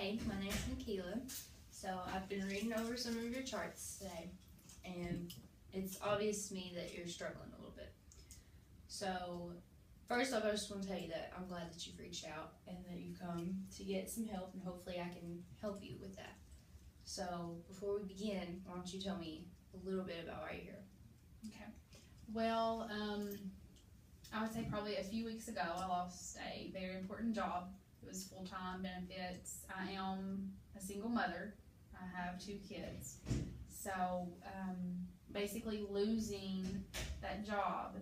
Hey, my name's Myceala. So I've been reading over some of your charts today, and it's obvious to me that you're struggling a little bit. So first off, I just want to tell you that I'm glad that you've reached out and that you've come to get some help, and hopefully I can help you with that. So before we begin, why don't you tell me a little bit about why you're here? Okay. Well, I would say probably a few weeks ago, I lost a very important job. It was full-time benefits. I am a single mother. I have 2 kids. So basically losing that job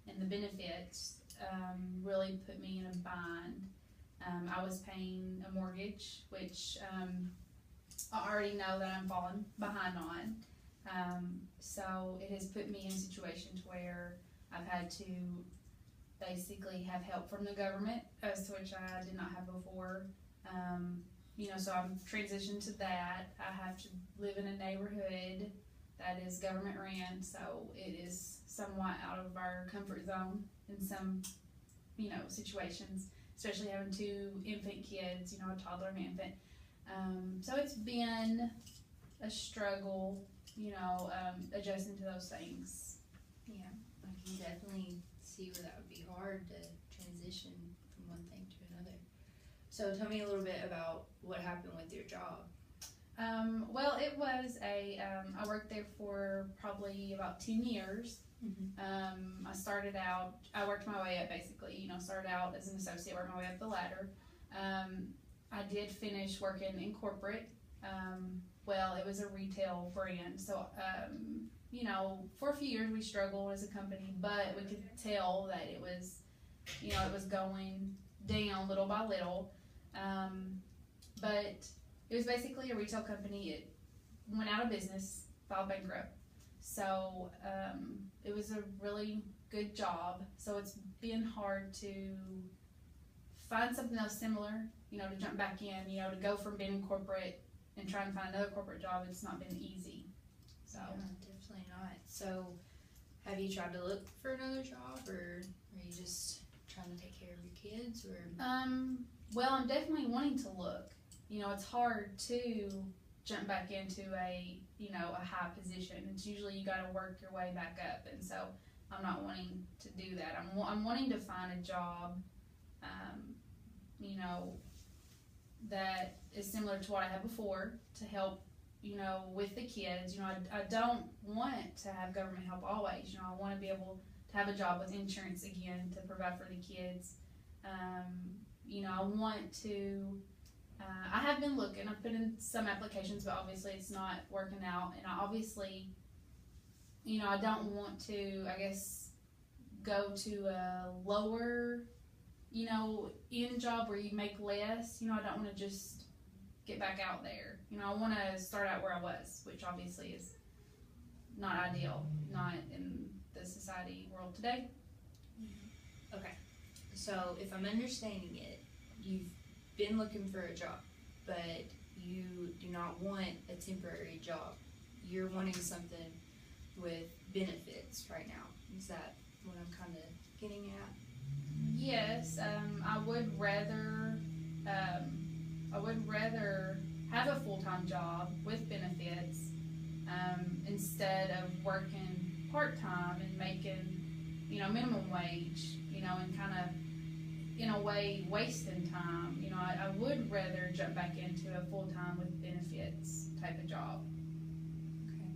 and the benefits really put me in a bind. I was paying a mortgage, which I already know that I'm falling behind on. So it has put me in a situation to where I've had to basically have help from the government, as to which I did not have before. So I'm transitioned to that. I have to live in a neighborhood that is government ran, so it is somewhat out of our comfort zone in some, situations, especially having 2 infant kids, a toddler and infant. So it's been a struggle, adjusting to those things. Yeah, I can definitely see where that would be hard to transition from one thing to another. So tell me a little bit about what happened with your job. Well, it was I worked there for probably about 10 years. Mm-hmm. I worked my way up basically, started out as an associate, worked my way up the ladder. I did finish working in corporate. Well, it was a retail brand, so for a few years we struggled as a company, but we could tell that it was, it was going down little by little. But it was basically a retail company. It went out of business, filed bankrupt. So it was a really good job. So it's been hard to find something else similar, to jump back in, to go from being in corporate and try and find another corporate job. It's not been easy. So yeah, definitely not. So have you tried to look for another job, or are you just trying to take care of your kids, or? Well, I'm definitely wanting to look. It's hard to jump back into a high position. It's usually you got to work your way back up, and so I'm not wanting to do that. I'm wanting to find a job, that is similar to what I had before to help, with the kids. I don't want to have government help always. I want to be able to have a job with insurance again to provide for the kids. I want to. I have been looking. I've put in some applications, but obviously it's not working out. And I obviously, I don't want to, go to a lower, end job where you make less. I don't want to just get back out there. I want to start out where I was, which obviously is not ideal, not in the society world today. Okay, so if I'm understanding it, you've been looking for a job, but you do not want a temporary job. You're wanting something with benefits right now. Is that what I'm kind of getting at? Yes, I would rather have a full-time job with benefits instead of working part-time and making minimum wage, and kind of in a way wasting time. I would rather jump back into a full-time with benefits type of job. Okay.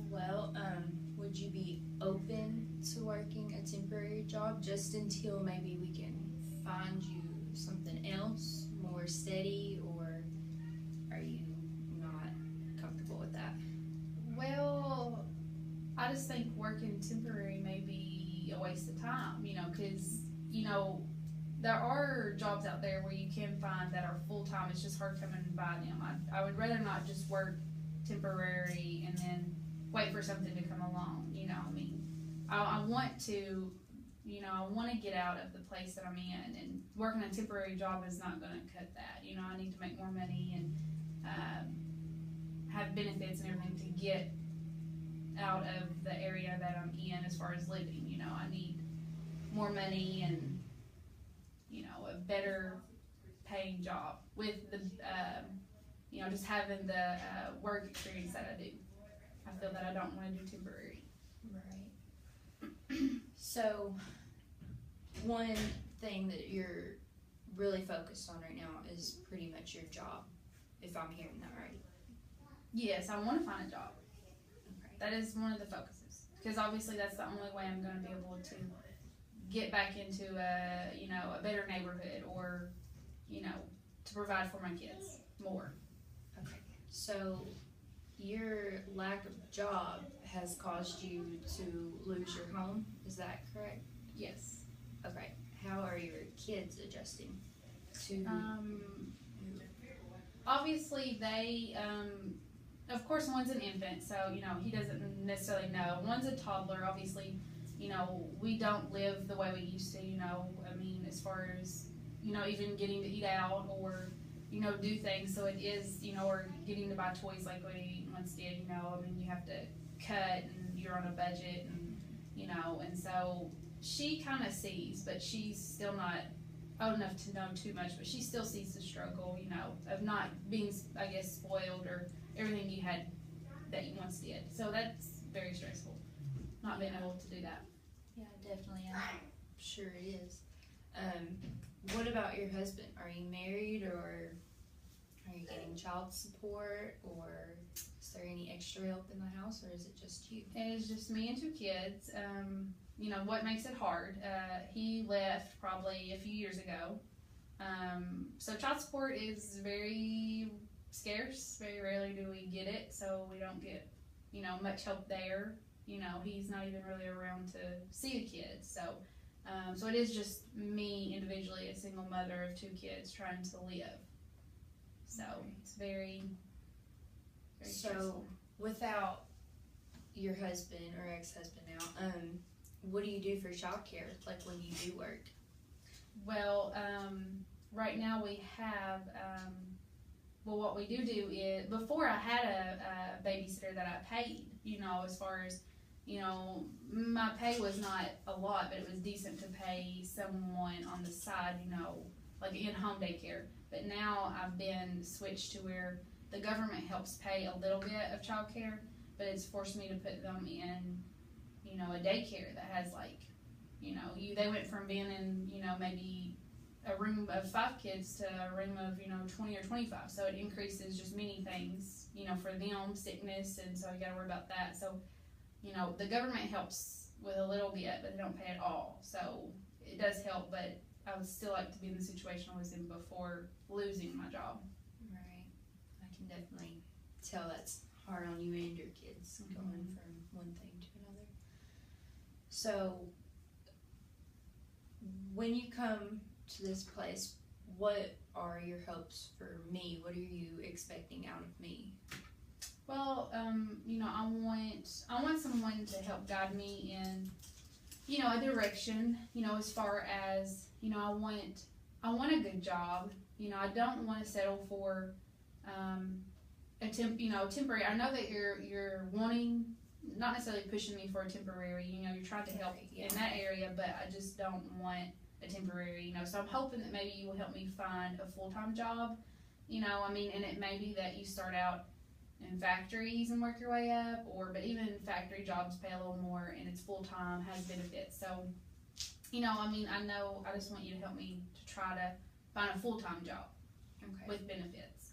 Well, would you be open to working a temporary job just until maybe we can find you something else more steady, or are you not comfortable with that? Well, I just think working temporary may be a waste of time, because there are jobs out there where you can find that are full-time. It's just hard coming by them. I would rather not just work temporary and then wait for something to come along. I want to, I want to get out of the place that I'm in, and working a temporary job is not going to cut that. I need to make more money and have benefits and everything to get out of the area that I'm in as far as living. I need more money and, a better paying job with the, just having the work experience that I do. I feel that I don't want to do temporary. Right. So, one thing that you're really focused on right now is pretty much your job, if I'm hearing that right. Yes, I want to find a job. Okay. That is one of the focuses, because obviously that's the only way I'm going to be able to get back into a better neighborhood, or to provide for my kids more. Okay. So, your lack of job has caused you to lose your home. Is that correct? Yes. Okay. How are your kids adjusting to? Obviously, they, of course, one's an infant, so, he doesn't necessarily know. One's a toddler, obviously, we don't live the way we used to, as far as, even getting to eat out or, do things. So it is, or getting to buy toys like we once did, you have to cut and you're on a budget and, and so she kind of sees, but she's still not old enough to know too much, but she still sees the struggle, of not being, I guess, spoiled or everything you had that you once did. So that's very stressful, not being able to do that. Yeah, definitely. I'm sure it is. What about your husband? Are you married, or are you getting child support, or is there any extra help in the house, or is it just you? It is just me and 2 kids. What makes it hard? He left probably a few years ago. So child support is very scarce. Very rarely do we get it, so we don't get, much help there. He's not even really around to see the kids. So it is just me individually, a single mother of 2 kids trying to live. So it's very, very stressful. Without your husband or ex-husband now, what do you do for childcare, like when you do work? Well, right now we have, what we do is, before I had a babysitter that I paid, as far as, my pay was not a lot, but it was decent to pay someone on the side, like in-home daycare. But now I've been switched to where the government helps pay a little bit of childcare, but it's forced me to put them in, a daycare that has they went from being in, maybe a room of 5 kids to a room of, 20 or 25. So it increases just many things, for them, sickness, and so you gotta worry about that. So, the government helps with a little bit, but they don't pay at all. So it does help, but I would still like to be in the situation I was in before losing my job. Right. I can definitely tell that's hard on you and your kids, going from one thing to another. So, when you come to this place, what are your hopes for me? What are you expecting out of me? Well, I want someone to help guide me in, a direction, as far as, I want a good job. I don't want to settle for, temporary. I know that you're wanting, not necessarily pushing me for a temporary, you're trying to help in that area, but I just don't want a temporary, so I'm hoping that maybe you will help me find a full-time job, and it may be that you start out in factories and work your way up, but even factory jobs pay a little more and it's full-time, has benefits. So, I know, I just want you to help me to try to find a full-time job with benefits.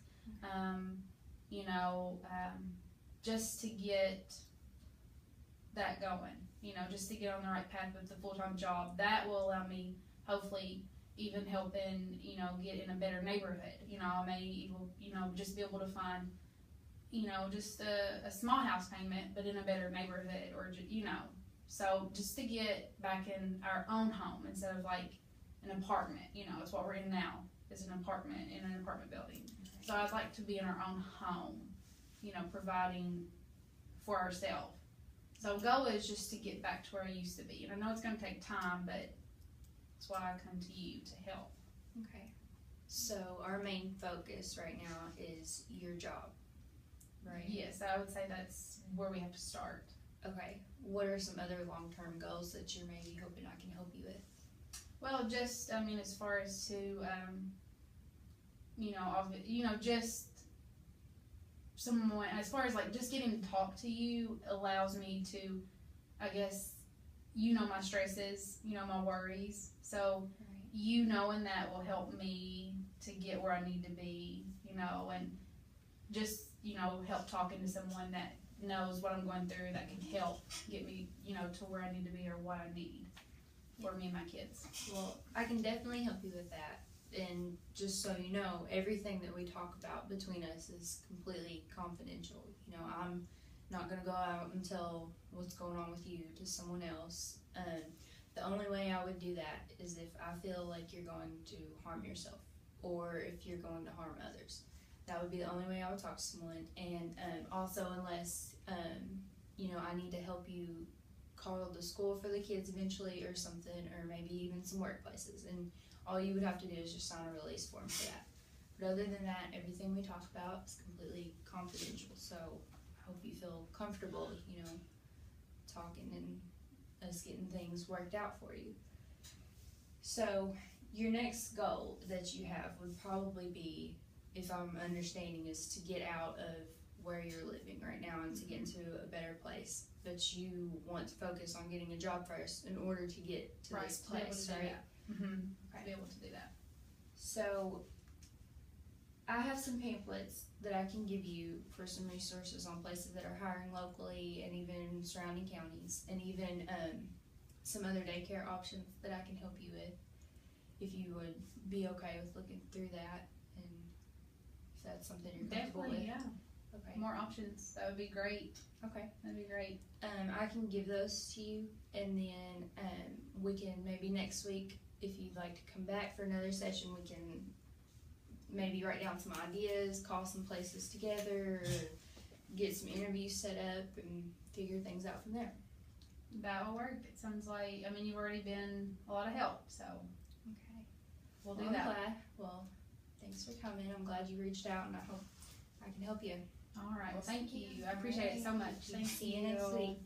Just to get that going, just to get on the right path with the full-time job. That will allow me, hopefully, even help in, get in a better neighborhood. I may, just be able to find, just a small house payment, but in a better neighborhood, or, so just to get back in our own home instead of like an apartment, it's what we're in now, is an apartment in an apartment building. So I'd like to be in our own home, providing for ourselves. So the goal is just to get back to where I used to be. And I know it's going to take time, but that's why I come to you to help. Okay. So our main focus right now is your job, right? Yes, I would say that's where we have to start. Okay. What are some other long-term goals that you're maybe hoping I can help you with? Well, just, as far as to, just someone, as far as like just getting to talk to you allows me to, I guess, my stresses, my worries. So knowing that will help me to get where I need to be, and just, help talking to someone that knows what I'm going through, that can help get me, to where I need to be or what I need for me and my kids. Well, I can definitely help you with that. And just so you know, everything that we talk about between us is completely confidential. I'm not going to go out and tell what's going on with you to someone else. The only way I would do that is if I feel like you're going to harm yourself or if you're going to harm others. That would be the only way I would talk to someone. And also, unless, I need to help you call the school for the kids eventually or something, or maybe even some workplaces. And all you would have to do is just sign a release form for that. But other than that, everything we talk about is completely confidential. So I hope you feel comfortable, talking and us getting things worked out for you. So your next goal that you have would probably be, if I'm understanding, is to get out of where you're living right now and to get into a better place. But you want to focus on getting a job first in order to get to this place, right? To be able to do that. So I have some pamphlets that I can give you for some resources on places that are hiring locally and even surrounding counties, and even some other daycare options that I can help you with, if you would be okay with looking through that, and if that's something you're comfortable with. Yeah. Okay. More options. That would be great. Okay. That'd be great. I can give those to you, and then we can maybe next week, if you'd like to come back for another session, we can maybe write down some ideas, call some places together, or get some interviews set up and figure things out from there. That will work. It sounds like, you've already been a lot of help, so. Okay. We'll do I'm that. glad. Well, thanks for coming. I'm glad you reached out, and I hope I can help you. All right. Well, thank you. I appreciate it so much. See you next week.